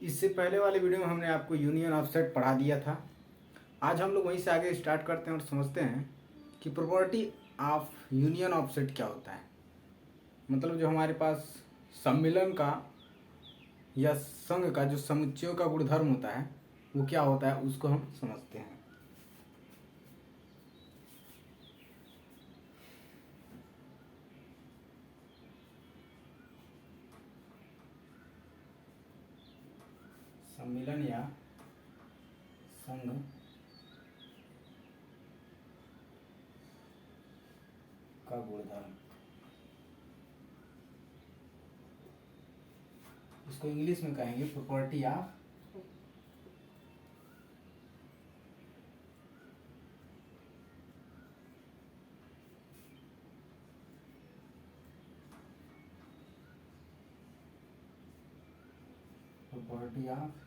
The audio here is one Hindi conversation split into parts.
इससे पहले वाले वीडियो में हमने आपको यूनियन ऑफसेट पढ़ा दिया था। आज हम लोग वहीं से आगे स्टार्ट करते हैं और समझते हैं कि प्रॉपर्टी ऑफ यूनियन ऑफसेट क्या होता है। मतलब जो हमारे पास सम्मिलन का या संघ का जो समुच्चयों का गुणधर्म होता है वो क्या होता है, उसको हम समझते हैं। सम्मिलन या संघ का गुणधर्म, इसको इंग्लिश में कहेंगे प्रॉपर्टी ऑफ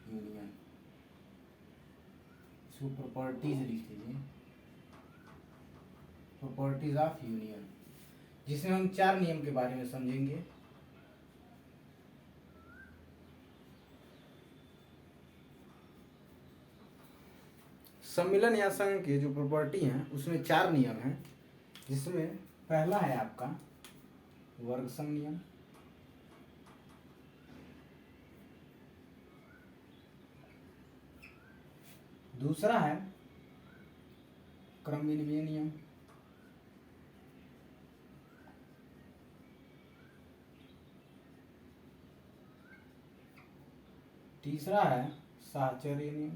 यूनियन। इसको प्रॉपर्टीज लिख लीजिए, प्रॉपर्टीज ऑफ यूनियन, जिसमें हम 4 नियम के बारे में समझेंगे। सम्मिलन या संघ के जो प्रॉपर्टी हैं उसमें 4 नियम हैं, जिसमें पहला है आपका वर्ग संघ नियम, दूसरा है क्रम विनिमय नियम, तीसरा है साहचर्य नियम,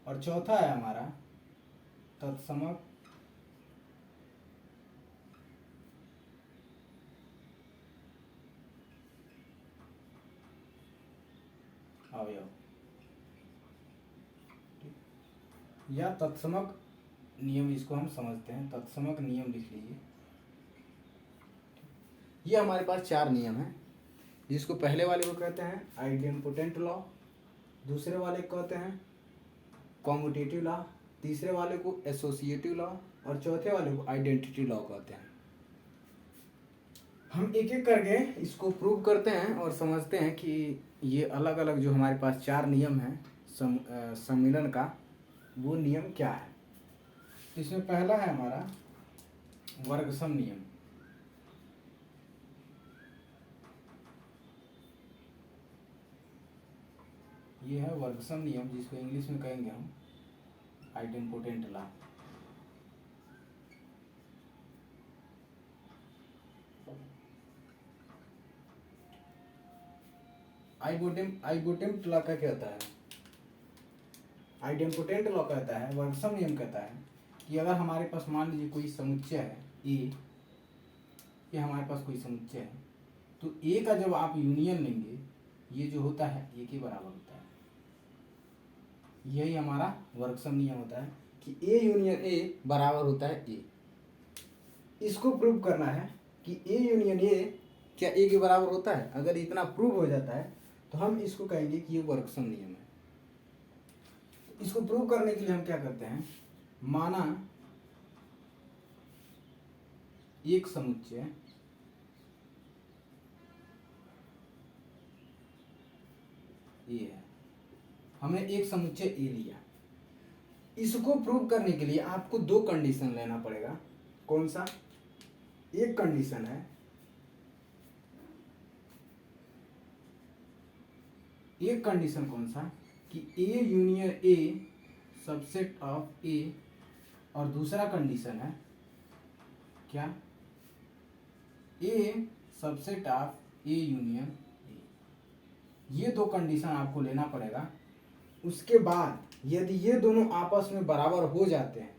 और चौथा है हमारा तत्समक अवयव या तत्समक नियम, इसको हम समझते हैं। तत्समक नियम लिख लीजिए। ये हमारे पास 4 नियम हैं, जिसको पहले वाले को कहते हैं आइडेम्पोटेंट लॉ, दूसरे वाले को कहते हैं कॉम्यूटेटिव लॉ, तीसरे वाले को एसोसिएटिव लॉ, और चौथे वाले को आइडेंटिटी लॉ कहते हैं। हम एक एक करके इसको प्रूव करते हैं और समझते हैं कि ये अलग अलग जो हमारे पास 4 नियम हैं सम्मिलन का, वो नियम क्या है। इसमें पहला है हमारा वर्गसम नियम। ये है वर्गसम नियम, जिसको इंग्लिश में कहेंगे हम आइडेम्पोटेंट लॉ। आइडेम्पोटेंट लॉ का क्या होता है? आइडेम्पोटेंट लॉ कहता है, वर्गसम नियम कहता है कि अगर हमारे पास मान लीजिए कोई समुच्चय है ए, ये हमारे पास कोई समुच्चय है, तो ए का जब आप यूनियन लेंगे, ये जो होता है ए के बराबर होता है। यही हमारा वर्गसम नियम होता है कि ए यूनियन ए बराबर होता है ए। इसको प्रूव करना है कि ए यूनियन ए क्या ए के बराबर होता है। अगर इतना प्रूव हो जाता है तो हम इसको कहेंगे कि ये वर्गसम नियम है। इसको प्रूव करने के लिए हम क्या करते हैं, माना एक समुच्चय ए है, हमने एक समुच्चय ए लिया। इसको प्रूव करने के लिए आपको 2 कंडीशन लेना पड़ेगा। कौन सा? एक कंडीशन है, एक कंडीशन कौन सा कि A union A subset of A, और दूसरा कंडीशन है क्या, A subset of A union A. ये 2 कंडीशन आपको लेना पड़ेगा। उसके बाद यदि ये दोनों आपस में बराबर हो जाते हैं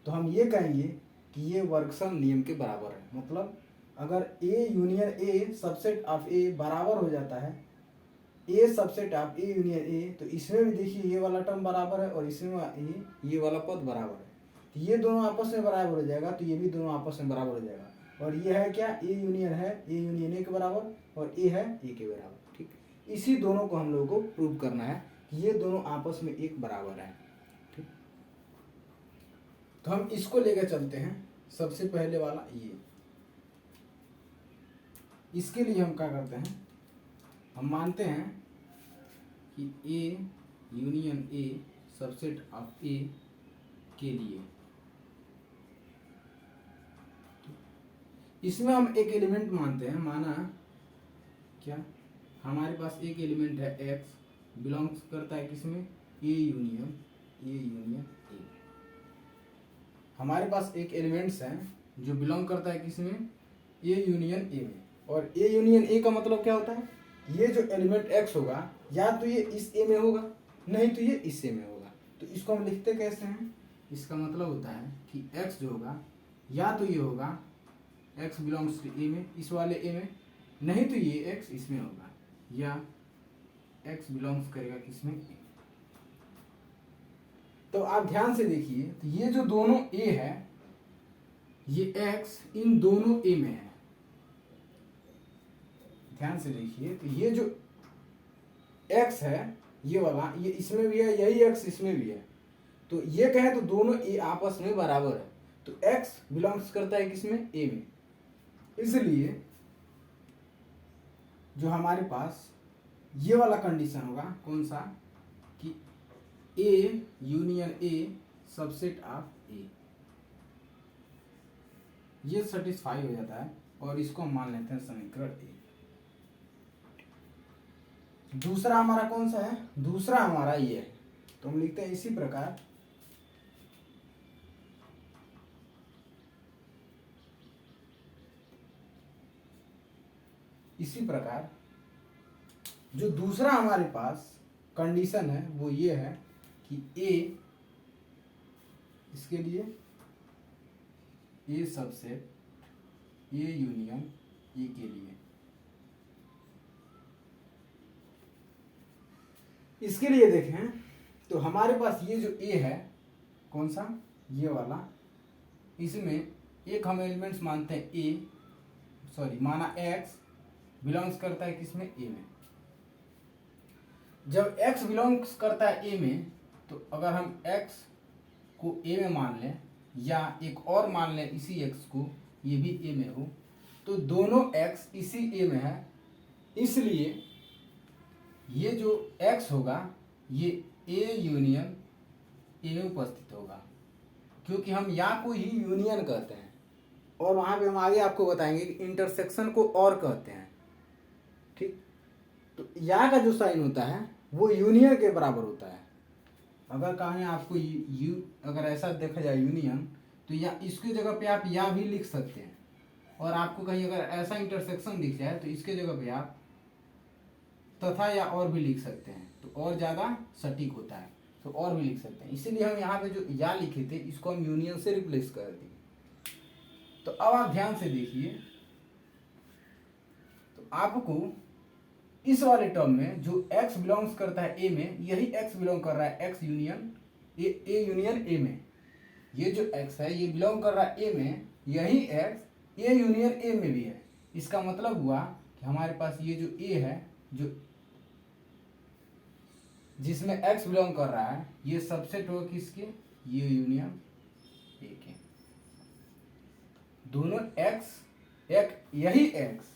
तो हम ये कहेंगे कि ये वर्गसम नियम के बराबर है। मतलब अगर A union A subset of A बराबर हो जाता है, A subset of A union A, तो इसमें भी देखिए ये वाला टर्म बराबर है और इसमें ये वाला पद बराबर है, तो ये दोनों आपस में बराबर हो जाएगा, तो ये भी दोनों आपस में बराबर हो जाएगा। और ये है क्या, ए यूनियन है ए यूनियन ए के बराबर, और ए है ए के बराबर। ठीक, इसी दोनों को हम लोगों को प्रूव करना है कि ये दोनों आपस में एक बराबर है। ठीक, तो हम इसको लेकर चलते हैं। सबसे पहले वाला इसके लिए हम क्या करते हैं, हम मानते हैं कि A union A subset of A के लिए इसमें हम एक एलिमेंट मानते हैं, माना क्या, हमारे पास एक एलिमेंट है एक्स, बिलोंग्स करता है किसमें, ए यूनियन ए। हमारे पास एक एलिमेंट्स हैं जो बिलोंग करता है किसमें, ए यूनियन ए में। और ए यूनियन ए का मतलब क्या होता है, ये जो एलिमेंट एक्स होगा या तो ये इस ए में होगा, नहीं तो ये इस ए में होगा। तो इसको हम लिखते कैसे हैं, इसका मतलब होता है कि एक्स जो होगा या तो ये होगा एक्स बिलोंग्स टू ए में, इस वाले ए में, नहीं तो ये एक्स इसमें होगा, या एक्स बिलोंग्स करेगा किसमें, ए। तो आप ध्यान से देखिए, तो ये जो दोनों ए है, ये एक्स इन दोनों ए में है। ध्यान से देखिए, तो ये जो एक्स है ये वाला, ये इसमें भी है, यही एक्स इसमें भी है। तो ये कहें तो दोनों ए आपस में बराबर है। तो एक्स बिलोंग्स करता है किसमें, ए में। इसलिए जो हमारे पास ये वाला कंडीशन होगा, कौन सा, कि A union A subset of A, ये सेटिस्फाई हो जाता है और इसको हम मान लेते हैं समीकरण ए। दूसरा हमारा कौन सा है, दूसरा हमारा ये है, तो हम लिखते हैं इसी प्रकार, जो दूसरा हमारे पास कंडीशन है वो ये है कि ए, इसके लिए A subset A union A के लिए, इसके लिए देखें तो हमारे पास ये जो ए है, कौन सा, ये वाला, इसमें एक हम एलिमेंट्स मानते हैं ए, माना एक्स बिलोंग्स करता है किसमें, ए में। जब एक्स बिलोंग्स करता है ए में, तो अगर हम एक्स को ए में मान लें या एक और मान लें इसी एक्स को, ये भी ए में हो, तो दोनों एक्स इसी ए में है। इसलिए ये जो एक्स होगा ये ए यूनियन ए में उपस्थित होगा, क्योंकि हम या को ही यूनियन कहते हैं, और वहाँ पे हम आगे आपको बताएंगे कि इंटरसेक्शन को और कहते हैं। ठीक, तो या का जो साइन होता है वो यूनियन के बराबर होता है। अगर कहें आपको अगर ऐसा देखा जाए यूनियन, तो या इसकी जगह पे आप या भी लिख सकते हैं, और आपको कहीं अगर ऐसा इंटरसेक्शन दिख जाए तो इसके जगह पे आप तथा या और भी लिख सकते हैं, तो और ज़्यादा सटीक होता है, तो और भी लिख सकते हैं। इसीलिए हम यहाँ पे जो या लिखे थे इसको हम यूनियन से रिप्लेस कर दिए। तो अब आप ध्यान से देखिए, तो आपको इस वाले टर्म में जो x बिलोंग्स करता है ए में, यही x बिलोंग कर रहा है x यूनियन ए यूनियन ए में। ये जो x है ये बिलोंग कर रहा है ए में, यही x ए यूनियन ए में भी है। इसका मतलब हुआ कि हमारे पास ये जो ए है, जो जिसमें x बिलोंग कर रहा है, ये सबसेट होगा किसके, ये यूनियन ए के। दोनों यही x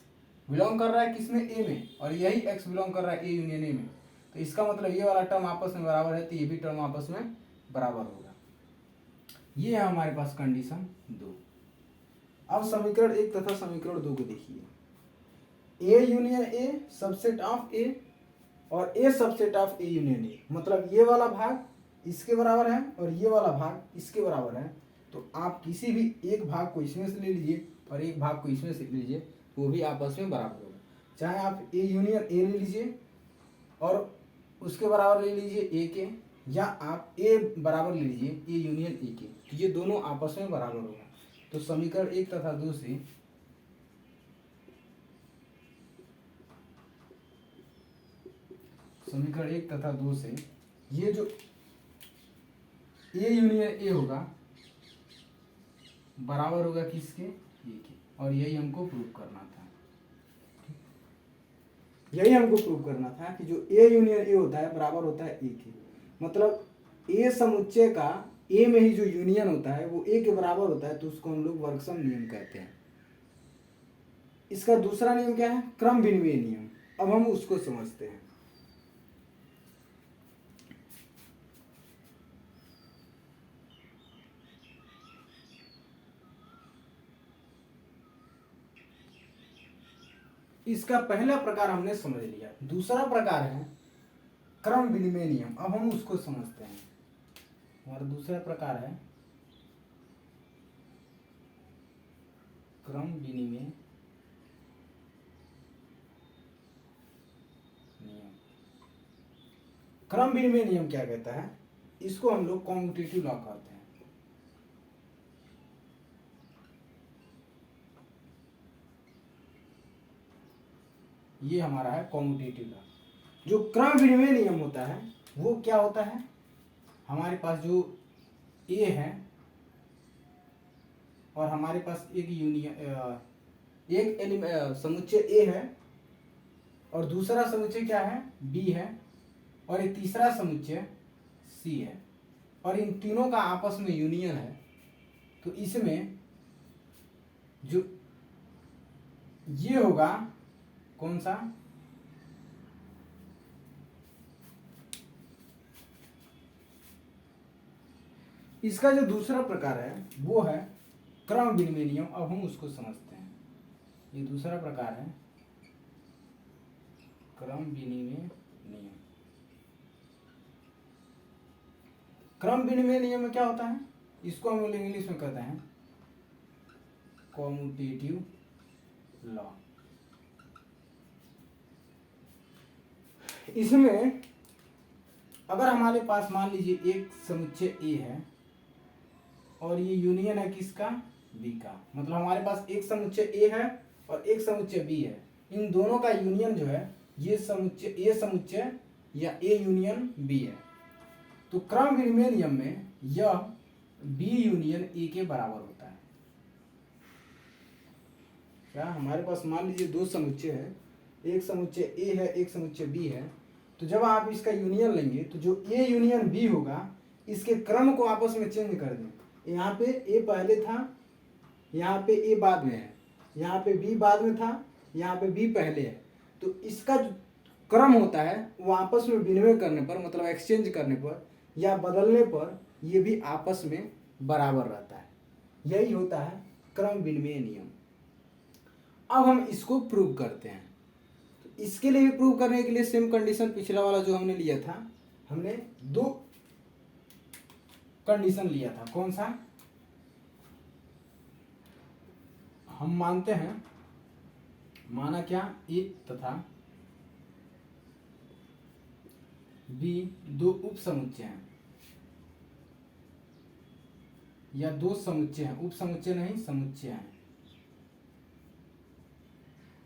बिलोंग कर रहा है किसमें, ए में, और यही x बिलोंग कर रहा है ए यूनियन ए में। तो इसका मतलब ये वाला टर्म आपस में बराबर है, तो ये भी टर्म आपस में बराबर होगा। ये है हमारे पास कंडीशन 2। अब समीकरण 1 तथा समीकरण 2 को देखिए। A union A subset of A और A subset of A union A, मतलब ये वाला भाग इसके बराबर है और ये वाला भाग इसके बराबर है। तो आप किसी भी एक भाग को इसमें से ले लीजिए और एक भाग को इसमें से ले लीजिए, वो भी आपस में बराबर होगा। चाहे आप ए यूनियन ए ले लीजिए और उसके बराबर ले लीजिए ए के, या आप ए बराबर ले लीजिए ए यूनियन ए के, तो ये दोनों आपस में बराबर होगा। तो समीकरण 1 तथा 2 से ये जो ए यूनियन ए होगा बराबर होगा किसके, ए के, और यही हमको प्रूव करना था। यही हमको प्रूव करना था कि जो ए यूनियन ए होता है बराबर होता है ए के, मतलब ए समुच्चय का ए में ही जो यूनियन होता है वो ए के बराबर होता है, तो उसको हम लोग वर्गसम नियम कहते हैं। इसका दूसरा नियम क्या है? क्रम विनिमय नियम। अब हम उसको समझते हैं। इसका पहला प्रकार हमने समझ लिया। दूसरा प्रकार है क्रम विनिमय नियम। अब हम उसको समझते हैं। हमारा दूसरा प्रकार है क्रम विनिमय नियम। क्रम विनिमय नियम क्या कहता है? इसको हम लोग कॉम्यूटेटिव लॉ कहते हैं। ये हमारा है कॉम्यूटेटिव लॉ। जो क्रम विनिमय नियम होता है वो क्या होता है? हमारे पास जो ए है और हमारे पास एक समुच्चय ए है और दूसरा समुच्चय क्या है? बी है और एक तीसरा समुच्चय सी है और इन तीनों का आपस में यूनियन है। तो इसमें जो ये होगा कौन सा? इसका जो दूसरा प्रकार है वो है क्रम विनिमय नियम। अब हम उसको समझते हैं। ये दूसरा प्रकार है क्रम विनिमय नियम। क्रम विनिमय नियम में क्या होता है? इसको हम लोग इंग्लिश में कहते हैं कॉम्यूटेटिव लॉ। इसमें अगर हमारे पास मान लीजिए एक समुच्चय ए है और ये यूनियन है किसका? बी का। मतलब हमारे पास एक समुच्चय ए है और एक समुच्चय बी है। इन दोनों का यूनियन जो है ये समुच्चय या ए यूनियन बी है। तो क्रम विनिमय नियम में यह बी यूनियन ए के बराबर होता है। क्या हमारे पास मान लीजिए दो समुच्चय है, एक समुच्चय ए है एक समुच्चय बी है। तो जब आप इसका यूनियन लेंगे तो जो ए यूनियन बी होगा इसके क्रम को आपस में चेंज कर दें। यहाँ पे ए पहले था, यहाँ पे ए बाद में है, यहाँ पे बी बाद में था, यहाँ पे बी पहले है। तो इसका जो क्रम होता है वो आपस में विनिमय करने पर, मतलब एक्सचेंज करने पर या बदलने पर ये भी आपस में बराबर रहता है। यही होता है क्रम विनिमय नियम। अब हम इसको प्रूव करते हैं। तो इसके लिए भी प्रूव करने के लिए सेम कंडीशन पिछला वाला जो हमने लिया था, हमने दो कंडीशन लिया था। कौन सा? हम मानते हैं, माना क्या? ए तथा बी दो उप समुच्चय हैं या दो समुच्चय हैं, उप समुच्चय नहीं समुच्चय हैं।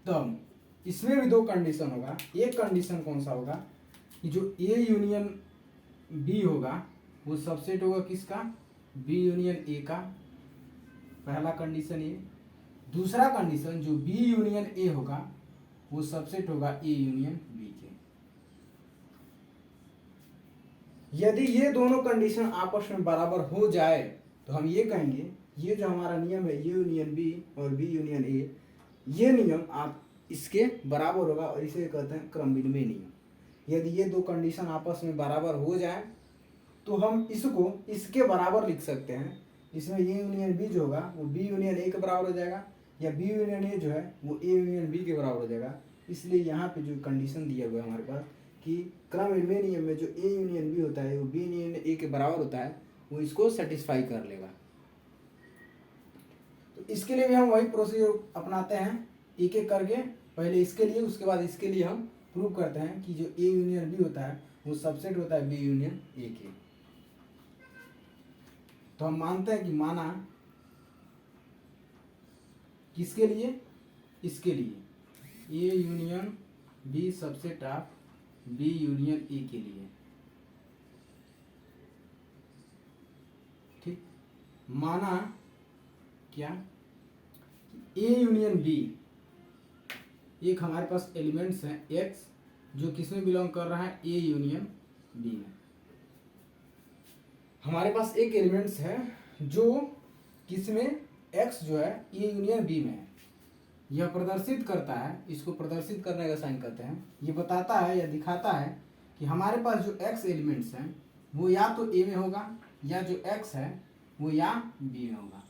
तब इसमें भी दो कंडीशन होगा। एक कंडीशन कौन सा होगा कि जो ए यूनियन बी होगा वो सबसेट होगा किसका? बी यूनियन ए का। पहला कंडीशन ये। दूसरा कंडीशन जो बी यूनियन ए होगा वो सबसेट होगा ए यूनियन बी के। यदि ये दोनों कंडीशन आपस में बराबर हो जाए तो हम ये कहेंगे ये जो हमारा नियम है ए यूनियन बी और बी यूनियन ए, ये नियम आप इसके बराबर होगा और इसे कहते हैं क्रम विनिमय नियम। यदि ये दो कंडीशन आपस में बराबर हो जाए तो हम इसको इसके बराबर लिख सकते हैं। इसमें ए यूनियन बी जो होगा वो बी यूनियन ए के बराबर हो जाएगा या बी यूनियन ए जो है वो ए यूनियन बी के बराबर हो जाएगा। इसलिए यहाँ पे जो कंडीशन दिया हुआ है हमारे पास कि क्रम विनिमय नियम में जो ए यूनियन बी होता है वो बी यूनियन ए के बराबर होता है, वो इसको सेटिस्फाई कर लेगा। तो इसके लिए भी हम वही प्रोसीजर अपनाते हैं, एक एक करके पहले इसके लिए उसके बाद इसके लिए हम प्रूव करते हैं कि जो ए यूनियन बी होता है वो सबसेट होता है बी यूनियन ए के। तो हम मानते हैं कि माना किसके लिए? इसके लिए A union B subset of B union A के लिए। ठीक, माना क्या? ए यूनियन बी एक हमारे पास एलिमेंट्स हैं एक्स जो किसमें बिलोंग कर रहा है? ए यूनियन बी में। हमारे पास एक एलिमेंट्स है जो किसमें? एक्स जो है ए यूनियन बी में है। यह प्रदर्शित करता है, इसको प्रदर्शित करने का साइन कहते हैं। ये बताता है या दिखाता है कि हमारे पास जो x एलिमेंट्स हैं वो या तो a में होगा, या जो x है वो या b में होगा।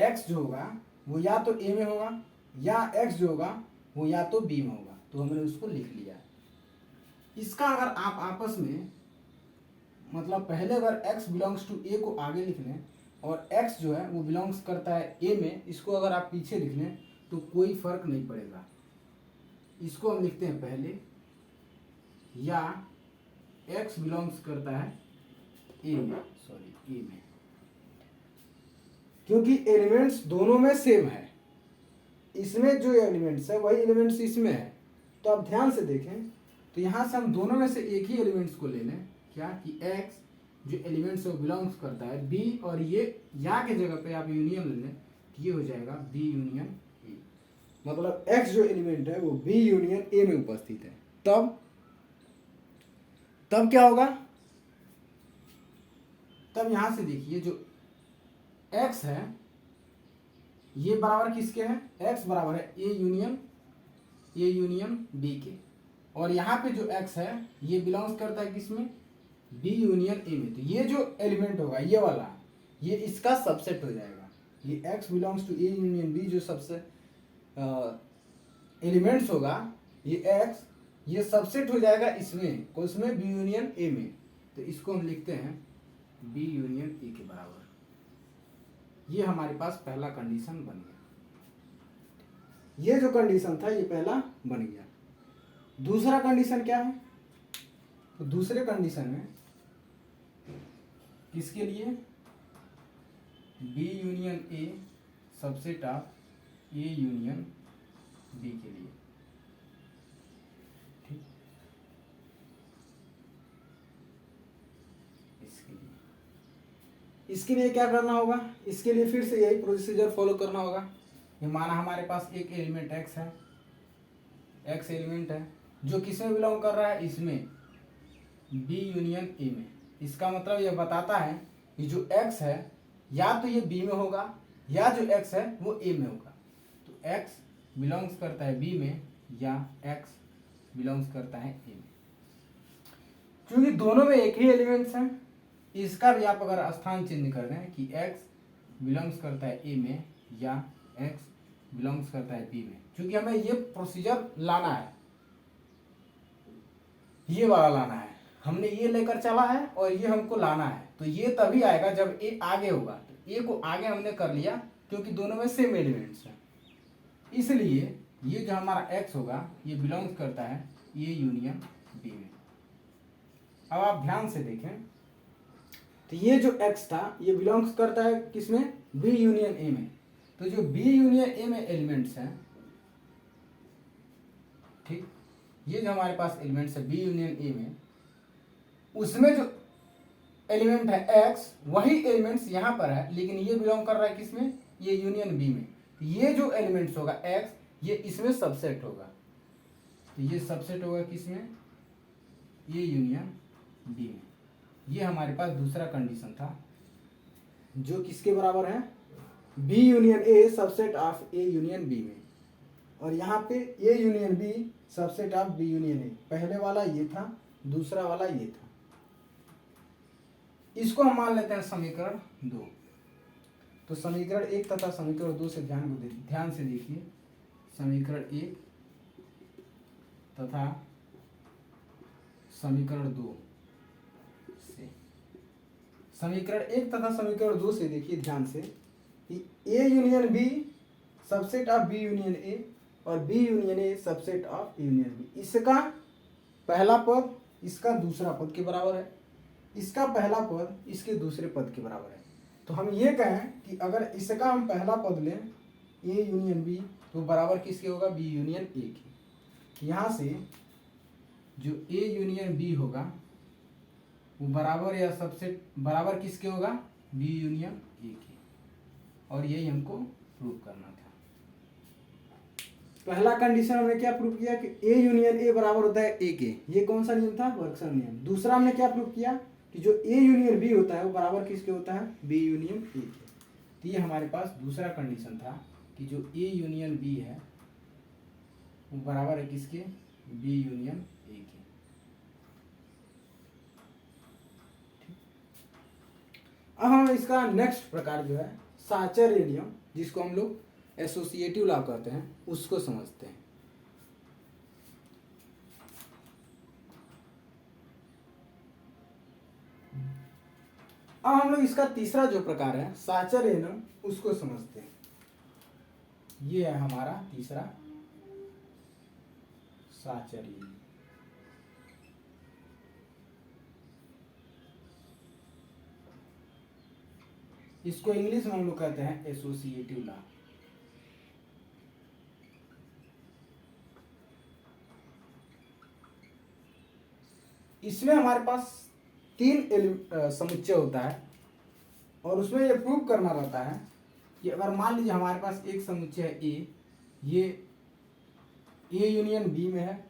x जो होगा वो या तो a में होगा, या x जो होगा वो या तो b में होगा। तो हमने उसको लिख लिया। इसका अगर आप आपस में मतलब पहले अगर x बिलोंग्स टू a को आगे लिख लें और x जो है वो बिलोंग्स करता है a में, इसको अगर आप पीछे लिख लें तो कोई फर्क नहीं पड़ेगा। इसको हम लिखते हैं पहले, या x बिलोंग्स करता है a में, a में, क्योंकि एलिमेंट्स दोनों में सेम है। इसमें जो एलिमेंट्स है वही एलिमेंट्स इसमें है। तो आप ध्यान से देखें तो यहाँ से हम दोनों में से एक ही एलिमेंट्स को ले लें, क्या कि x जो एलिमेंट्स है वो बिलोंग्स करता है b, और ये या के जगह पे आप यूनियन ले लें तो ये हो जाएगा b यूनियन a। मतलब x जो एलिमेंट है वो b यूनियन a में उपस्थित है। तब क्या होगा? तब यहां से देखिए जो x है ये बराबर किसके है? x बराबर है a यूनियन b के, और यहाँ पे जो x है ये बिलोंग्स करता है किसमें? b यूनियन a में। तो ये जो एलिमेंट होगा ये वाला, ये इसका सबसेट हो जाएगा। ये x belongs to a union b जो सबसे एलिमेंट्स होगा, ये x ये सबसेट हो जाएगा इसमें, उसमें b यूनियन a में। तो इसको हम लिखते हैं b यूनियन a के बराबर। ये हमारे पास पहला कंडीशन बन गया। ये जो कंडीशन था ये पहला बन गया। दूसरा कंडीशन क्या है? तो दूसरे कंडीशन में किसके लिए? b union a subset of a union b के लिए। ठीक, इसके लिए क्या करना होगा? इसके लिए फिर से यही प्रोसीजर फॉलो करना होगा। ये माना हमारे पास एक एलिमेंट x है, x एलिमेंट है जो किसमें बिलोंग कर रहा है? इसमें b यूनियन a में। इसका मतलब यह बताता है कि जो x है या तो ये b में होगा, या जो x है वो a में होगा। तो x बिलोंग्स करता है b में, या x बिलोंग्स करता है a में। क्योंकि दोनों में एक ही एलिमेंट्स हैं, इसका भी आप अगर स्थान चिन्ह कर दें कि x बिलोंग्स करता है a में, या x बिलोंग्स करता है b में, क्योंकि हमें ये प्रोसीजर लाना है, ये वाला लाना है। हमने ये लेकर चला है और ये हमको लाना है। तो ये तभी आएगा जब a आगे होगा। तो a को आगे हमने कर लिया क्योंकि दोनों में सेम एलिमेंट्स हैं, इसलिए ये जो हमारा x होगा ये बिलोंग्स करता है a यूनियन b में। अब आप ध्यान से देखें तो ये जो x था ये बिलोंग्स करता है किसमें? b यूनियन a में। तो जो b यूनियन a में एलिमेंट्स हैं, ठीक, ये जो हमारे पास एलिमेंट्स है b यूनियन a में, उसमें जो एलिमेंट है x वही एलिमेंट्स यहाँ पर है, लेकिन ये बिलोंग कर रहा है किसमें? ये यूनियन b में। तो ये जो एलिमेंट्स होगा x ये इसमें सबसेट होगा। तो ये सबसेट होगा किसमें? ये यूनियन b में। ये हमारे पास दूसरा कंडीशन था जो किसके बराबर है? b union a subset of a union b में, और यहाँ पे a union b subset of b union a। पहले वाला ये था, दूसरा वाला ये था। इसको हम मान लेते हैं समीकरण 2। तो समीकरण 1 तथा समीकरण 2 से ध्यान से देखिए। समीकरण 1 तथा समीकरण 2 से, समीकरण 1 तथा समीकरण 2 से देखिए ध्यान से कि a union b subset of b union a और b union a subset of a union b। इसका पहला पद इसका दूसरा पद के बराबर है, इसका पहला पद इसके दूसरे पद के बराबर है। तो हम ये कहें कि अगर इसका हम पहला पद लें a यूनियन b तो बराबर किसके होगा? b यूनियन a के। यहाँ से जो a यूनियन b होगा वो बराबर या सबसेट बराबर किसके होगा? b यूनियन a के। और यही हमको प्रूव करना था। पहला कंडीशन हमने क्या प्रूव किया कि a यूनियन a बराबर होता है a के। ये कौन सा नियम था? वर्कसन नियम। दूसरा हमने क्या प्रूव किया कि जो a यूनियन b होता है वो बराबर किसके होता है? b यूनियन a के। तो ये हमारे पास दूसरा कंडीशन था कि जो ए यूनियन बी है वो बराबर है किसके, बी यूनियन ए के। अब हम इसका नेक्स्ट प्रकार जो है साचर्य नियम, जिसको हम लोग एसोसिएटिव लॉ कहते हैं, उसको समझते हैं। अब हम लोग इसका तीसरा जो प्रकार है साचर्य नियम, उसको समझते हैं। ये है हमारा तीसरा साचर्य नियम। इसको इंग्लिश में हम लोग कहते हैं एसोसिएटिव लॉ। इसमें हमारे पास तीन समुच्चय होता है और उसमें ये प्रूव करना रहता है कि अगर मान लीजिए हमारे पास एक समुच्चय है ए, ये ए यूनियन बी में है,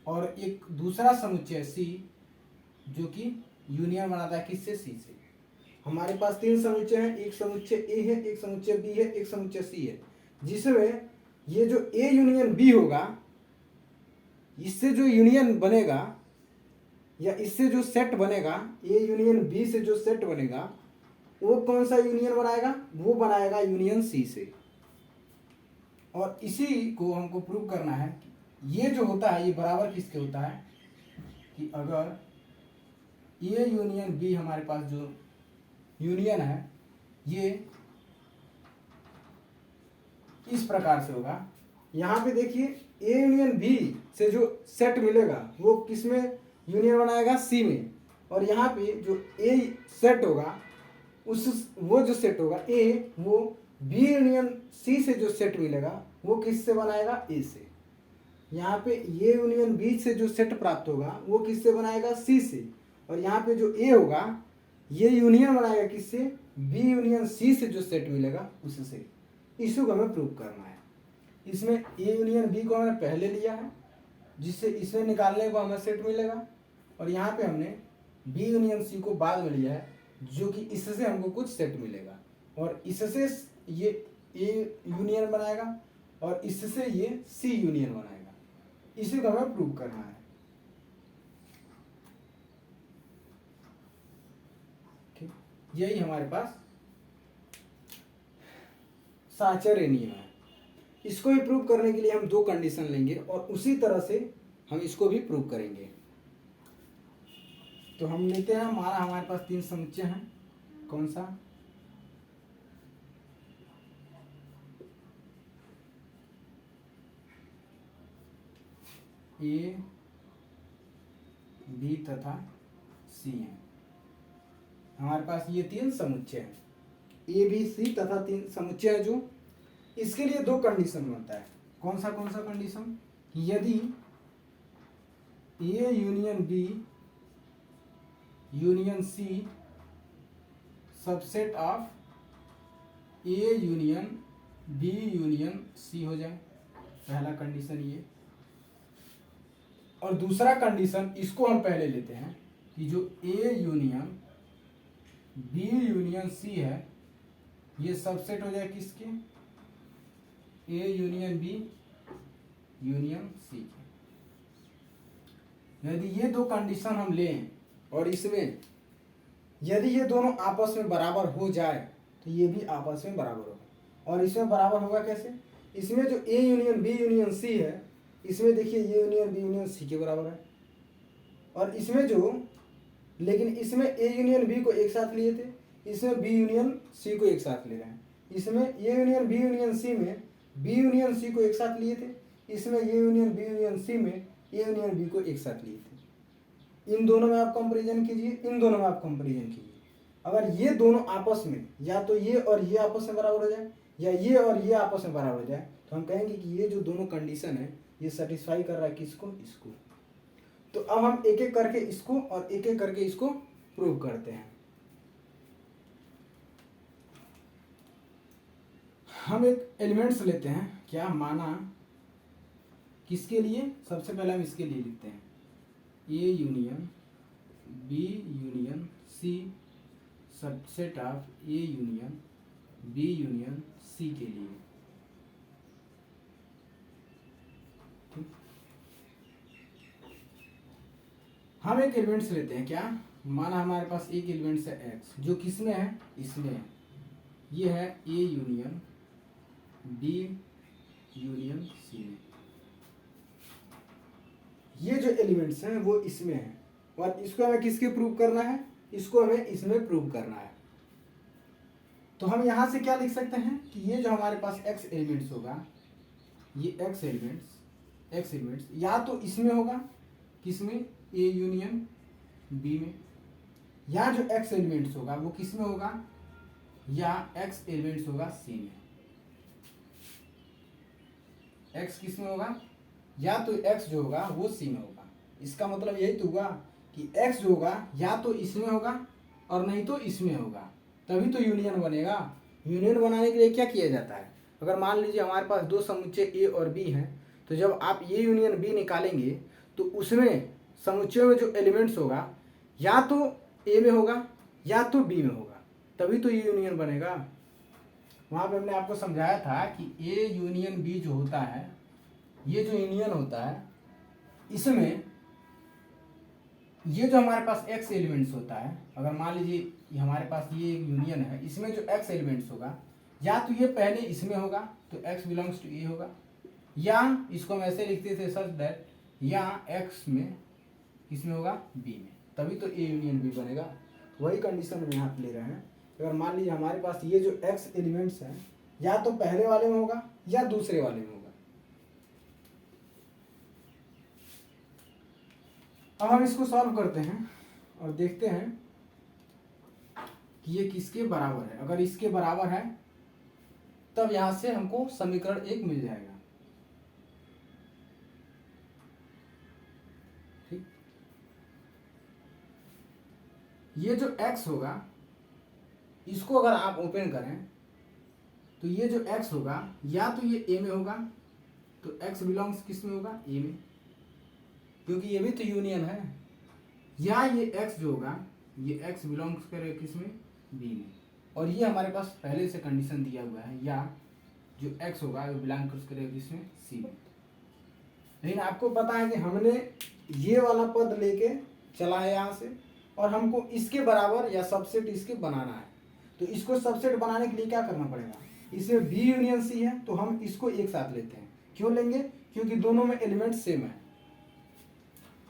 और एक दूसरा समुच्चय सी जो कि यूनियन बनाता है किससे, सी से। हमारे पास तीन समुच्चय हैं, एक समुच्चय ए है, एक समुच्चय बी है, एक समुच्चय सी है, जिसमें ये जो ए यूनियन बी होगा, इससे जो यूनियन बनेगा या इससे जो सेट बनेगा, ए यूनियन बी से जो सेट बनेगा वो कौन सा यूनियन बनाएगा, वो बनाएगा यूनियन सी से। और इसी को हमको प्रूव करना है कि ये जो होता है ये बराबर किसके होता है, कि अगर ए यूनियन बी हमारे पास जो यूनियन है ये इस प्रकार से होगा। यहाँ पे देखिए ए यूनियन बी से जो सेट मिलेगा वो किसमें यूनियन बनाएगा, सी में, और यहाँ पे जो ए सेट होगा वो जो सेट होगा ए, वो बी यूनियन सी से जो सेट मिलेगा वो किससे बनाएगा, ए से। यहाँ पे ए यूनियन बी से जो सेट प्राप्त होगा वो किससे बनाएगा, सी से, और यहाँ पे जो ए होगा ये यूनियन बनाएगा किससे, बी यूनियन सी से जो सेट मिलेगा उससे। इसी को हमें प्रूव करना है। इसमें ए यूनियन बी को हमने पहले लिया है, जिससे इसमें निकालने को हमें सेट मिलेगा, और यहाँ पे हमने बी यूनियन सी को बाद में लिया है, जो कि इससे हमको कुछ सेट मिलेगा, और इससे ये ए यूनियन बनाएगा और इससे ये सी यूनियन बनाएगा। इसी को हमें प्रूव करना है। ठीक, यही हमारे पास साचर्य नियम है। इसको भी प्रूव करने के लिए हम दो कंडीशन लेंगे और उसी तरह से हम इसको भी प्रूव करेंगे। तो हम लेते हैं, हमारे पास तीन समुच्चय हैं। कौन सा, ए बी तथा सी है। हमारे पास ये तीन समुच्चय हैं, ए बी सी तथा तीन समुच्चय है। जो इसके लिए दो कंडीशन बनता है। कौन सा कंडीशन, यदि A union B union C subset of A union B union C हो जाए, पहला कंडीशन ये। और दूसरा कंडीशन, इसको हम पहले लेते हैं, कि जो A union B union C है ये सबसेट हो जाए किसके, A union B union C के। यदि ये दो कंडीशन हम लें और इसमें यदि ये दोनों आपस में बराबर हो जाए तो ये भी आपस में बराबर होगा। और इसमें बराबर होगा कैसे, इसमें जो A union B union C है, इसमें देखिए ये यूनियन बी यूनियन सी के बराबर है, और इसमें जो, लेकिन इसमें ए यूनियन बी को एक साथ लिए थे, इसमें बी यूनियन सी को एक साथ ले रहे हैं। इसमें A union B union C में बी यूनियन सी को एक साथ लिए थे, इसमें A union B union C में ए यूनियन बी को एक साथ लिए थे। इन दोनों में आप कंपैरिजन कीजिए, इन दोनों में आप कंपैरिजन कीजिए। अगर ये दोनों आपस में, या तो ये और ये आपस में बराबर हो जाए या ये और ये आपस में बराबर हो जाए, तो हम कहेंगे कि ये जो दोनों कंडीशन है ये सेटिस्फाई कर रहा है किसको, इसको। तो अब हम एक एक करके इसको और एक एक करके इसको प्रूव करते हैं। हम एक एलिमेंट्स लेते हैं, क्या माना, किसके लिए, सबसे पहले हम इसके लिए लिखते हैं A union B union C subset of A union B union C के लिए। ठीक, हम एक एलिमेंट्स लेते हैं, क्या माना हमारे पास एक एलिमेंट्स है एक्स, जो किसमें है, इसमें है। ये है A union B union C में। ये जो एलिमेंट्स हैं वो इसमें है, और इसको हमें किसके प्रूव करना है, इसको हमें इसमें प्रूव करना है। तो हम यहां से क्या लिख सकते हैं कि ये जो हमारे पास एक्स एलिमेंट्स होगा, ये एक्स एलिमेंट्स या तो इसमें होगा, किसमें, ए यूनियन बी में, या जो एक्स एलिमेंट्स होगा वो किसमें होगा, या एक्स एलिमेंट्स होगा सी में। एक्स किसमें होगा, या तो एक्स जो होगा वो सी में होगा। इसका मतलब यही तो हुआ कि एक्स जो होगा या तो इसमें होगा और नहीं तो इसमें होगा, तभी तो यूनियन बनेगा। यूनियन बनाने के लिए क्या किया जाता है, अगर मान लीजिए हमारे पास दो समुच्चय ए और बी हैं, तो जब आप ए यूनियन बी निकालेंगे तो उसमें समुच्चय में जो एलिमेंट्स होगा या तो ए में होगा या तो बी में होगा, तभी तो ये यूनियन बनेगा। वहाँ पे हमने आपको समझाया था कि ए यूनियन बी जो होता है, ये जो यूनियन होता है, इसमें ये जो हमारे पास एक्स एलिमेंट्स होता है, अगर मान लीजिए हमारे पास ये एक यूनियन है, इसमें जो एक्स एलिमेंट्स होगा या तो ये पहले इसमें होगा तो एक्स बिलोंग्स टू ए होगा, या इसको हम ऐसे लिखते थे सच दैट, या एक्स में किसमें होगा, बी में, तभी तो ए यूनियन बी बनेगा। वही कंडीशन हम यहाँ पे ले रहे हैं। अगर मान लीजिए हमारे पास ये जो एक्स एलिमेंट्स हैं या तो पहले वाले में होगा या दूसरे वाले में होगा। अब हम इसको सॉल्व करते हैं और देखते हैं कि ये किसके बराबर है। अगर इसके बराबर है तब यहां से हमको समीकरण एक मिल जाएगा। ठीक, ये जो x होगा इसको अगर आप ओपन करें तो ये जो x होगा या तो ये a में होगा, तो x बिलोंग्स किस में होगा, a में, क्योंकि ये भी तो यूनियन है, या ये x जो होगा ये x बिलोंग्स करे किस में, b में, और ये हमारे पास पहले से कंडीशन दिया हुआ है, या जो x होगा वो बिलोंग्स करे किस में, c में। लेकिन आपको पता है कि हमने ये वाला पद लेके चला है यहाँ से, और हमको इसके बराबर या सबसेट इसके बनाना है। तो इसको सबसेट बनाने के लिए क्या करना पड़ेगा, इसमें बी यूनियन सी है तो हम इसको एक साथ लेते हैं। क्यों लेंगे, क्योंकि दोनों में एलिमेंट सेम है।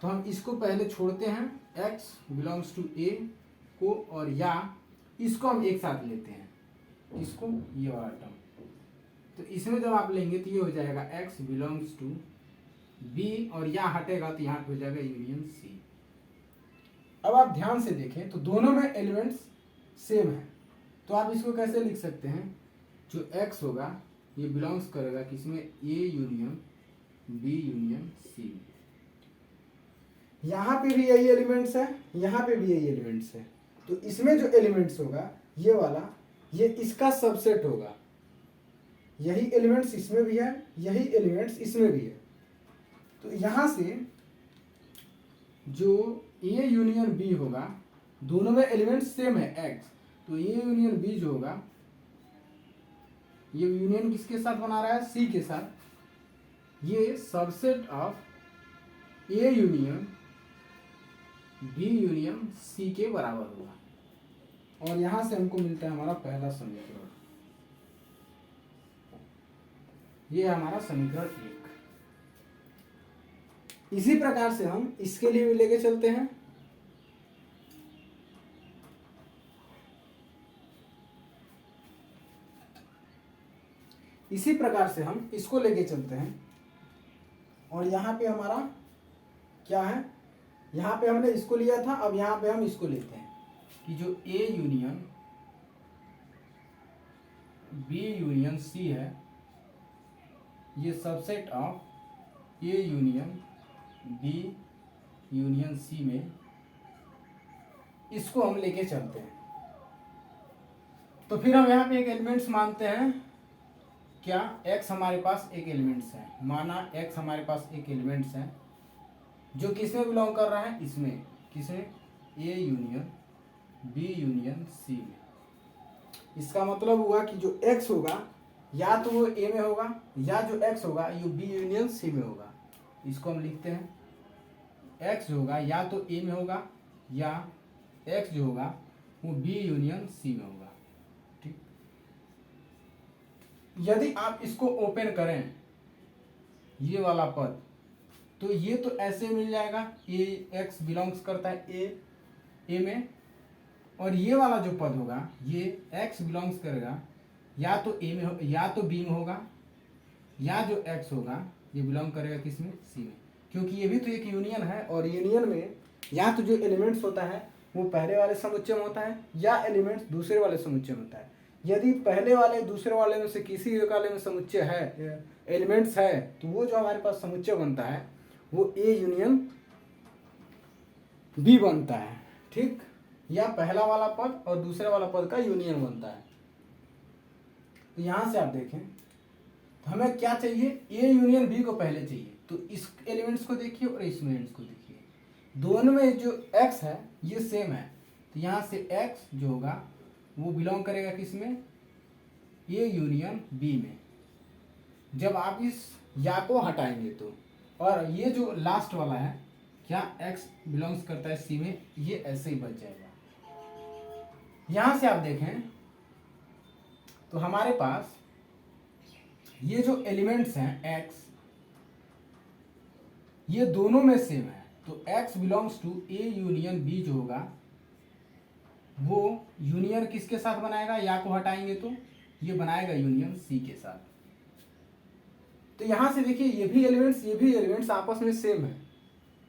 तो हम इसको पहले छोड़ते हैं, x बिलोंग्स टू a को, और या इसको हम एक साथ लेते हैं, इसको, ये वाला टर्म। तो इसमें जब आप लेंगे तो ये हो जाएगा x बिलोंग्स टू b, और या हटेगा तो यहाँ पे हो जाएगा यूनियन c। अब आप ध्यान से देखें तो दोनों में एलिमेंट्स सेम है, तो आप इसको कैसे लिख सकते हैं, जो x होगा ये बिलोंग्स करेगा किसमें, a union b union c। यहाँ पे भी यही एलिमेंट्स है, यहाँ पे भी यही एलिमेंट्स है, तो इसमें जो एलिमेंट्स होगा ये वाला, ये इसका सबसेट होगा। यही एलिमेंट्स इसमें भी है, यही एलिमेंट्स इसमें भी है। तो यहाँ से जो ए यूनियन बी होगा, दोनों में एलिमेंट्स सेम है x, तो ए यूनियन बी जो होगा ये यूनियन किसके साथ बना रहा है, c के साथ, ये subset of A union B union C के बराबर होगा। और यहां से हमको मिलता है हमारा पहला समीकरण, ये है हमारा समीकरण एक। इसी प्रकार से हम इसके लिए भी लेके चलते हैं। इसी प्रकार से हम इसको लेके चलते हैं, और यहाँ पे हमारा क्या है, यहाँ पे हमने इसको लिया था, अब यहाँ पे हम इसको लेते हैं कि जो A union B union C है, ये subset of A union B union C में, इसको हम लेके चलते हैं। तो फिर हम यहाँ पे एक एलिमेंट्स मानते हैं, क्या x हमारे पास एक एलिमेंट्स है, माना x हमारे पास एक एलिमेंट्स है जो किसमें बिलोंग कर रहा है, इसमें, किसमें, A union B union C में। इसका मतलब हुआ कि जो x होगा या तो वो A में होगा, या जो x होगा ये B यूनियन C में होगा। इसको हम लिखते हैं x जो होगा या तो A में होगा, या x जो होगा वो B यूनियन C में होगा। ठीक, यदि आप इसको ओपन करें ये वाला पद, तो ये तो ऐसे मिल जाएगा, x बिलोंग्स करता है A में, और ये वाला जो पद होगा ये x बिलोंग्स करेगा या तो A में या तो B में होगा, या जो x होगा ये बिलोंग करेगा किस में, C में, क्योंकि ये भी तो एक यूनियन है। और यूनियन में या तो जो एलिमेंट्स होता है वो पहले वाले समुच्चय में होता है, या एलिमेंट्स दूसरे वाले समुच्चय में होता है। यदि पहले वाले दूसरे वाले में से किसी एक वाले में समुच्चय है, एलिमेंट्स है, तो वो जो हमारे पास समुच्चय बनता है वो A यूनियन B बनता है। ठीक, या पहला वाला पद और दूसरे वाला पद का यूनियन बनता है। तो यहां से आप देखें तो हमें क्या चाहिए, A यूनियन B को पहले चाहिए। तो इस एलिमेंट्स को देखिए और इस एलिमेंट्स को देखिए, दोनों में जो x है ये सेम है, तो यहाँ से x जो होगा वो बिलोंग करेगा किस में, A यूनियन B में। जब आप इस या को हटाएंगे तो, और ये जो लास्ट वाला है क्या x बिलोंग्स करता है C में, ये ऐसे ही बच जाएगा। यहां से आप देखें तो हमारे पास ये जो एलिमेंट्स हैं x, ये दोनों में सेम है, तो x belongs to A union B जो होगा वो यूनियन किसके साथ बनाएगा, या को हटाएंगे तो ये बनाएगा यूनियन C के साथ। तो यहां से देखिए ये भी एलिमेंट्स आपस में सेम है,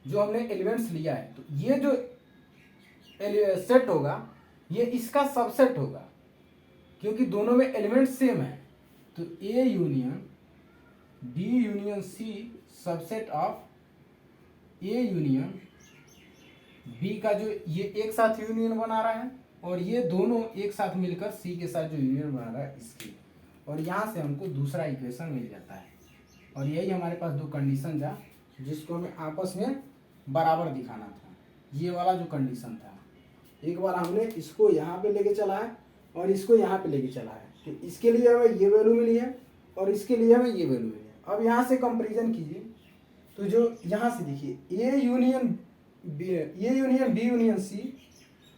जो हमने एलिमेंट्स लिया है। तो ये जो सेट होगा ये इसका सबसेट होगा, क्योंकि दोनों में एलिमेंट्स सेम है। तो A union B union C subset of A union B का जो ये एक साथ यूनियन बना रहा है, और ये दोनों एक साथ मिलकर C के साथ जो यूनियन बना रहा है इसकी, और यहाँ से हमको दूसरा इक्वेशन मिल जाता है। और यही हमारे पास दो कंडीशन था जिसको हमें आपस में बराबर दिखाना था। ये वाला जो कंडीशन था, एक बार हमने इसको यहाँ पे लेके चला है और इसको यहाँ पे लेके चला है, कि इसके लिए हमें ये वैल्यू मिली है और इसके लिए हमें ये वैल्यू मिली है। अब यहाँ से कंपेरिजन कीजिए तो जो यहाँ से देखिए A union B union C,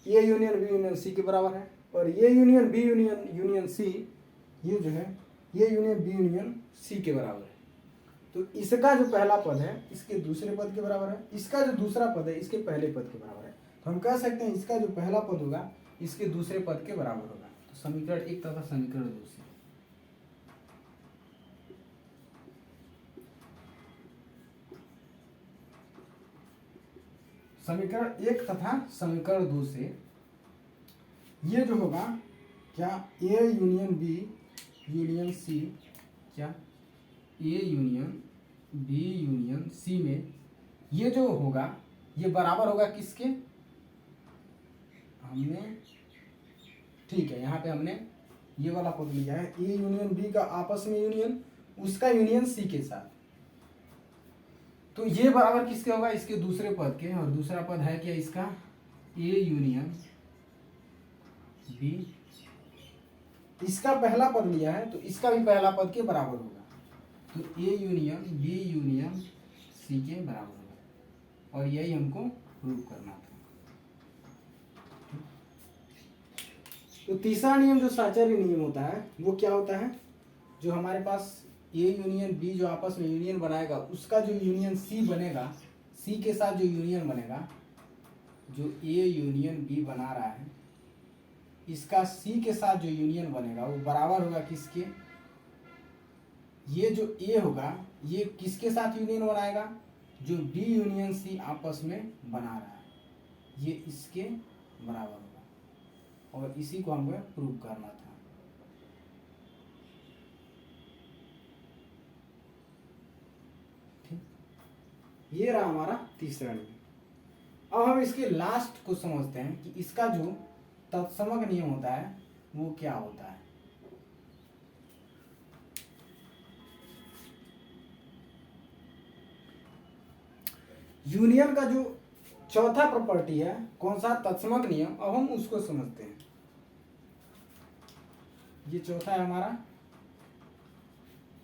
A union B union C के बराबर है, और ये यूनियन B यूनियन C ये जो है ये यूनियन B यूनियन C के बराबर है। तो इसका जो पहला पद है इसके दूसरे पद के बराबर है, इसका जो दूसरा पद है इसके पहले पद के बराबर है। तो हम कह सकते हैं इसका जो पहला पद होगा इसके दूसरे पद के बराबर होगा। तो समीकरण 1 तथा समीकरण 2 से समीकरण 1 तथा समीकरण 2 से ये जो होगा क्या A union B union C, क्या A union B union C में ये जो होगा ये बराबर होगा किसके, हमने ठीक है यहाँ पे हमने ये वाला पद लिया है A यूनियन B का आपस में यूनियन, उसका यूनियन C के साथ। तो ये बराबर किसके होगा, इसके दूसरे पद के, और दूसरा पद है क्या इसका A यूनियन B, इसका पहला पद लिया है तो इसका भी पहला पद के बराबर होगा। तो A union B union C के बराबर होगा, और यही हमको प्रूव करना था। तो तीसरा नियम जो साहचर्य नियम होता है वो क्या होता है, जो हमारे पास A यूनियन B जो आपस में यूनियन बनाएगा उसका जो यूनियन C बनेगा, C के साथ जो यूनियन बनेगा, जो A यूनियन B बना रहा है इसका C के साथ जो यूनियन बनेगा वो बराबर होगा किसके, ये जो A होगा ये किसके साथ यूनियन बनाएगा, जो B यूनियन C आपस में बना रहा है, ये इसके बराबर होगा, और इसी को हमें प्रूव करना था। ठीक, ये रहा हमारा तीसरा नियम। अब हम इसके लास्ट को समझते हैं कि इसका जो तत्समक नियम होता है वो क्या होता है। यूनियन का जो चौथा प्रॉपर्टी है कौन सा, तत्समक नियम, अब हम उसको समझते हैं। ये चौथा है हमारा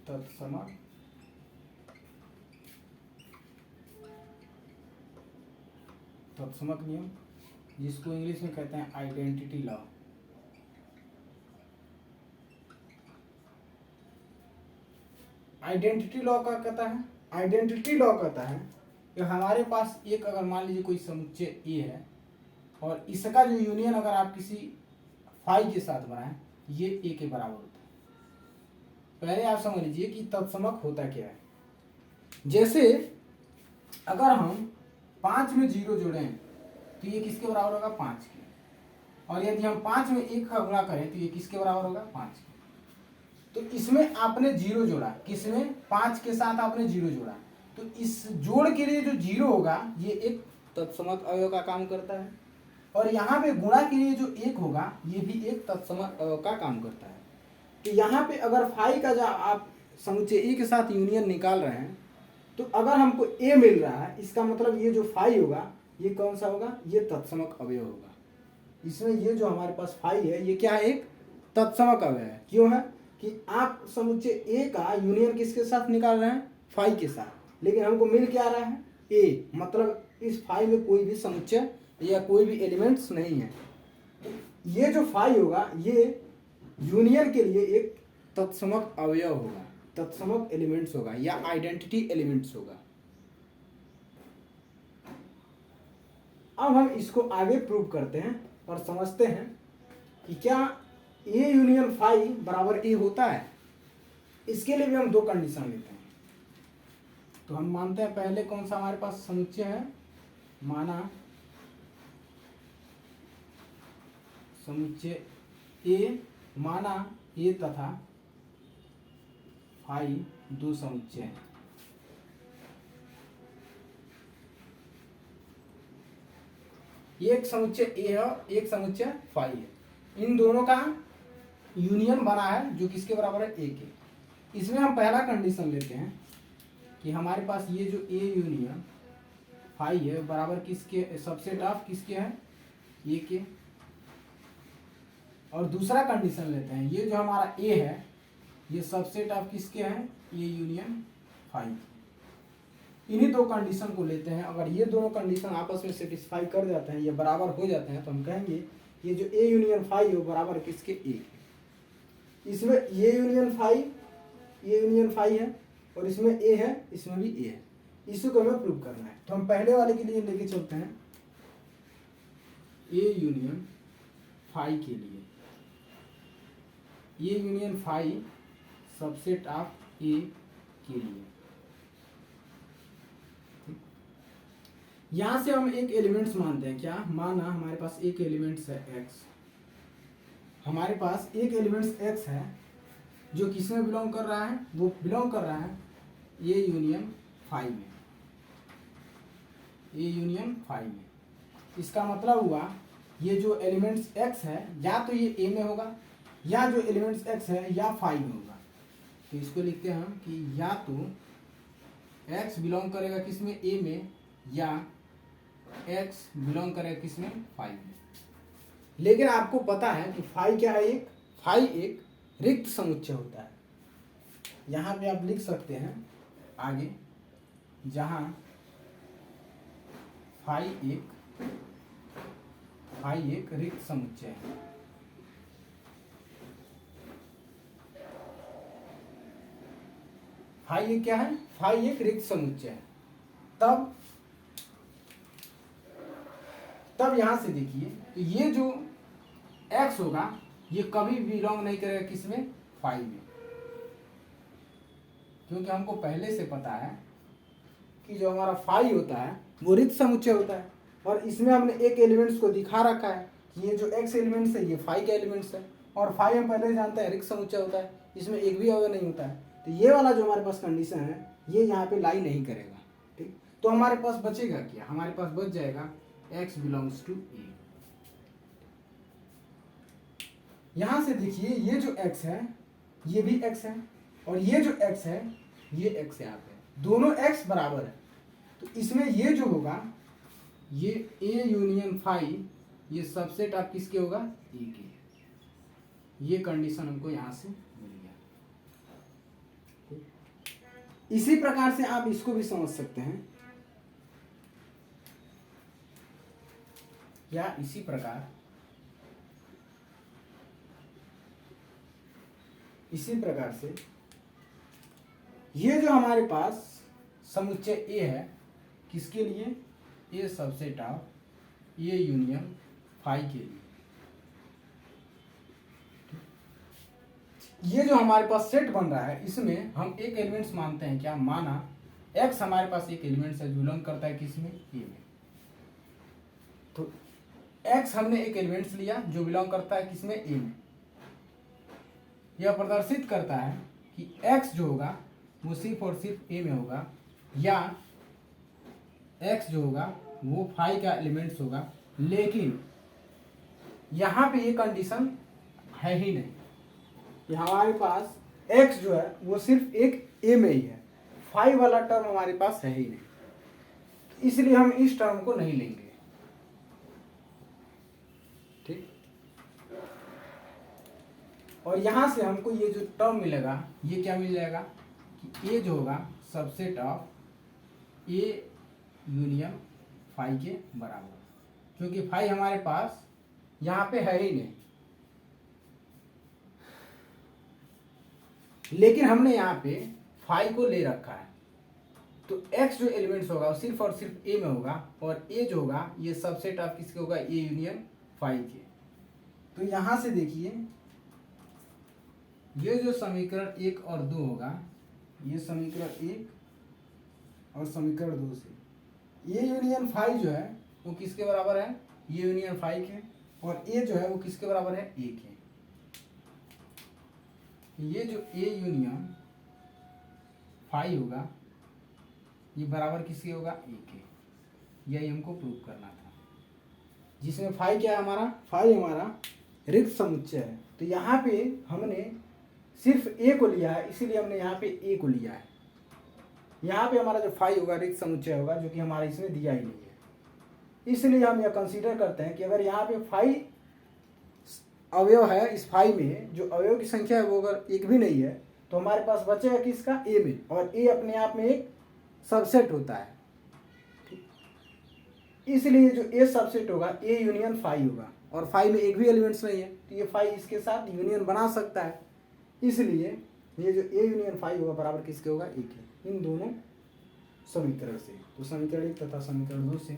तत्समक नियम, जिसको इंग्लिश में कहते हैं आइडेंटिटी लॉ। आइडेंटिटी लॉ क्या कहता है? आइडेंटिटी लॉ कहता है कि हमारे पास एक, अगर मान लीजिए कोई समुच्चय ए है और इसका जो यूनियन अगर आप किसी फाई के साथ बनाएं, ये ए के बराबर होता है। पहले आप समझ लीजिए कि तत्समक होता क्या है। जैसे अगर हम 5 में 0 जोड़ें तो ये किसके बराबर होगा? 5 के। और यदि हम 5 में 1 का गुणा करें तो ये किसके बराबर होगा? 5 के। तो इसमें आपने 0 जोड़ा, किसमें? 5 के साथ आपने 0 जोड़ा, तो इस जोड़ के लिए जो 0 होगा ये एक तत्समक अवयव का काम करता है। और यहाँ पे गुणा के लिए जो 1 होगा ये भी एक तत्समक अवयव का काम करता है। तो यहाँ पे अगर फाई का जो आप समुच्चय ए के साथ यूनियन निकाल रहे हैं, तो अगर हमको ए मिल रहा है, इसका मतलब ये जो फाई होगा ये कौन सा होगा? ये तत्समक अवयव होगा। इसमें ये जो हमारे पास फाई है ये क्या है? एक तत्समक अवयव है। क्यों है? कि आप समुच्चय ए का यूनियन किसके साथ निकाल रहे हैं? फाई के साथ, लेकिन हमको मिल क्या रहा है? ए, मतलब इस फाई में कोई भी समुच्चय या कोई भी एलिमेंट्स नहीं है। ये जो फाई होगा ये यूनियन के लिए एक तत्समक अवयव होगा, तत्समक एलिमेंट्स होगा या आइडेंटिटी एलिमेंट्स होगा। अब हम इसको आगे प्रूव करते हैं और समझते हैं कि क्या ए यूनियन फाई बराबर ए होता है। इसके लिए भी हम 2 कंडीशन लेते हैं। तो हम मानते हैं पहले कौन सा हमारे पास समुच्चय है? माना समुच्चय ए, माना ए तथा फाई 2 समुच्चय हैं। एक समुच्चय ए है, एक समुच्चय फाई है। इन दोनों का यूनियन बना है जो किसके बराबर है? ए के। इसमें हम पहला कंडीशन लेते हैं कि हमारे पास ये जो ए यूनियन फाई है बराबर किसके, सबसेट ऑफ किसके है? ए के। और दूसरा कंडीशन लेते हैं, ये जो हमारा ए है ये सबसेट ऑफ किसके है? A union phi. इन्हीं 2 कंडीशन को लेते हैं। अगर ये दोनों कंडीशन आपस में सेटिस्फाई कर जाते हैं, ये बराबर हो जाते हैं, तो हम कहेंगे ये जो ए यूनियन फाई है वो बराबर किसके? ए के। इसमें ये यूनियन फाई है और इसमें ए है, इसमें भी ए है। इसी को हमें प्रूव करना है। तो हम पहले वाले के लिए लेके चलते हैं ए यूनियन फाई के लिए। A union phi subset of A के लिए। यहां से हम एक एलिमेंट्स मानते हैं। क्या माना? हमारे पास एक एलिमेंट्स है एक्स। हमारे पास एक एलिमेंट्स एक्स है जो किसमें बिलोंग कर रहा है? वो बिलोंग कर रहा है ए यूनियन फाई में। ए यूनियन फाई में। इसका मतलब हुआ ये जो एलिमेंट्स एक्स है या तो ये ए में होगा, या जो एलिमेंट्स एक्स है या फाई में होगा। तो इसको लिखते हैं हम कि या तो एक्स बिलोंग करेगा किसमें? ए में, या एक्स बिलोंग करेगा किसमें? फाई में। लेकिन आपको पता है कि फाई क्या है? फाई एक रिक्त समुच्चय होता है। यहां पे आप लिख सकते हैं आगे, जहां फाई एक रिक्त समुच्चय है। फाई एक क्या है? फाई एक रिक्त समुच्चय है। तब यहां से देखिए, तो ये जो x होगा ये कभी बिलोंग नहीं करेगा किसमें? फाई में। क्योंकि हमको पहले से पता है कि जो हमारा फाई होता है वो रिक्त समुच्चय होता है, और इसमें हमने एक एलिमेंट्स को दिखा रखा है कि ये जो x एलिमेंट्स है ये फाई का एलिमेंट्स है, और फाई हम पहले जानते हैं रिक्त समुच्चय होता है, इसमें एक भी अवयव नहीं होता है। तो ये वाला जो हमारे पास कंडीशन है ये यहाँ पे लाई नहीं करेगा। ठीक, तो हमारे पास बचेगा क्या? हमारे पास बच जाएगा x बिलोंग्स टू ए। यहां से देखिए ये जो x है ये भी x है, और ये जो x है ये x यहाँ पे, दोनों x बराबर है। तो इसमें ये जो होगा ये ए यूनियन फाई ये सबसेट आप किसके होगा? ए के। ये कंडीशन हमको यहाँ से मिल गया। इसी प्रकार से आप इसको भी समझ सकते हैं, या इसी प्रकार से ये जो हमारे पास समुच्चय ए है, किसके लिए? A subset of A union phi के लिए। ये जो हमारे पास सेट बन रहा है, इसमें हम एक एलिमेंट्स मानते हैं क्या? माना एक्स हमारे पास एक एलिमेंट्स है जो बिलोंग करता है किसमें? ए में। तो एक्स हमने एक एलिमेंट्स लिया जो बिलोंग करता है किसमें? ए में। यह प्रदर्शित करता है कि x जो होगा वो सिर्फ और सिर्फ a में होगा, या x जो होगा वो फाई का एलिमेंट्स होगा। लेकिन यहाँ पे ये कंडीशन है ही नहीं, कि हमारे पास x जो है वो सिर्फ एक a में ही है, फाई वाला टर्म हमारे पास है ही नहीं, इसलिए हम इस टर्म को नहीं लेंगे। ठीक। और यहां से हमको ये जो टर्म मिलेगा, ये क्या मिल जाएगा कि ए जो होगा subset of A union phi के बराबर, क्योंकि फाई हमारे पास यहाँ पे है ही नहीं, लेकिन हमने यहाँ पे फाई को ले रखा है। तो x जो एलिमेंट्स होगा वो सिर्फ और सिर्फ a में होगा, और a जो होगा ये सबसेट ऑफ किसके होगा? a यूनियन फाई के। तो यहाँ से देखिए, ये जो समीकरण 1 और 2 होगा, ये समीकरण 1 और समीकरण 2 से a यूनियन फाई जो है वो किसके बराबर है? a यूनियन फाई के। और a जो है वो किसके बराबर है? a के। ये जो a यूनियन फाई होगा ये बराबर किसके होगा? a के। यही हमको प्रूव करना था, जिसमें फाई क्या है हमारा? फाई हमारा रिक्त समुच्चय है। तो यहाँ पे हमने सिर्फ a को लिया है, इसीलिए हमने यहाँ पे a को लिया है। यहाँ पे हमारा जो फाई होगा रिक्त समुच्चय होगा, जो कि हमारा इसमें दिया ही नहीं है। इसलिए हम यह कंसीडर करते हैं कि अगर यहाँ पे फाई अवयव है, इस फाई में जो अवयव की संख्या है वो अगर एक भी नहीं है, तो हमारे पास बचेगा किसका? a में। और a अपने आप में एक सबसेट होता है, इसलिए जो a सबसेट होगा a यूनियन फाई होगा, और फाई में एक भी एलिमेंट्स नहीं है, तो ये फाई इसके साथ यूनियन बना सकता है। इसलिए ये जो a यूनियन फाई होगा बराबर किसके होगा? a के। इन दोनों समीकरण से, तो समीकरण 1 तथा समीकरण 2 से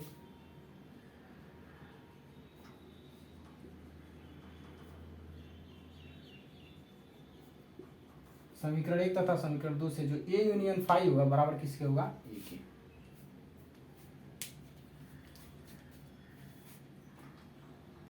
समीकरण 1 तथा समीकरण 2 से जो a यूनियन फाई होगा बराबर किसके होगा? a के।